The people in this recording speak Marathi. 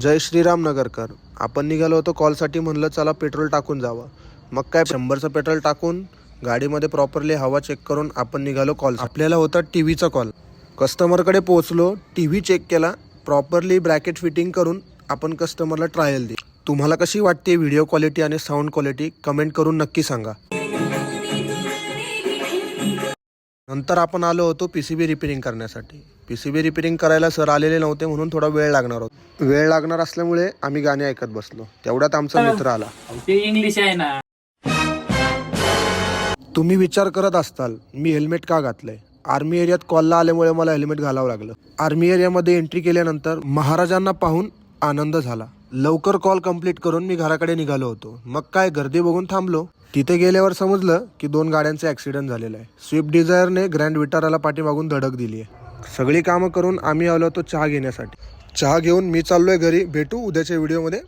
जय श्रीराम नगरकर. आपण निघालो होतो कॉलसाठी. म्हणलं चला पेट्रोल टाकून जावं. मग काय 100चं पेट्रोल टाकून गाडीमध्ये प्रॉपरली हवा चेक करून आपण निघालो कॉल. आपल्याला होता टी व्हीचा कॉल. कस्टमरकडे पोहोचलो, टी व्ही चेक केला, प्रॉपरली ब्रॅकेट फिटिंग करून आपण कस्टमरला ट्रायल दिली. तुम्हाला कशी वाटते व्हिडिओ क्वालिटी आणि साऊंड क्वालिटी कमेंट करून नक्की सांगा. नंतर आपण आलो होतो PCB रिपेअरिंग करण्यासाठी. PCB रिपेअरिंग करायला सर आलेले नव्हते म्हणून थोडा वेळ लागणार होता. वेळ लागणार असल्यामुळे आम्ही गाणे ऐकत बसलो. तेवढ्यात आमचा मित्र आला. ते इंग्लिश आहे ना. तुम्ही विचार करत असताल मी हेल्मेट का घातलंय. आर्मी एरियात कॉलला आल्यामुळे मला हेल्मेट घालावं लागलं. आर्मी एरियामध्ये एंट्री केल्यानंतर महाराजांना पाहून आनंद झाला. लवकर कॉल कंप्लीट करून मी घराकडे निघालो होतो. मग काय गर्दी बघून थांबलो. तिथे गेल्यावर समजलं की 2 गाड्यांचा ॲक्सिडेंट झालेला आहे. स्विफ्ट डिझायरने ग्रँड विटाराला पाठीमागून धडक दिली आहे. सगळी कामं करून आम्ही आलो होतो चहा घेण्यासाठी. चहा घेऊन मी चाललोय घरी. भेटू उद्याच्या व्हिडिओमध्ये.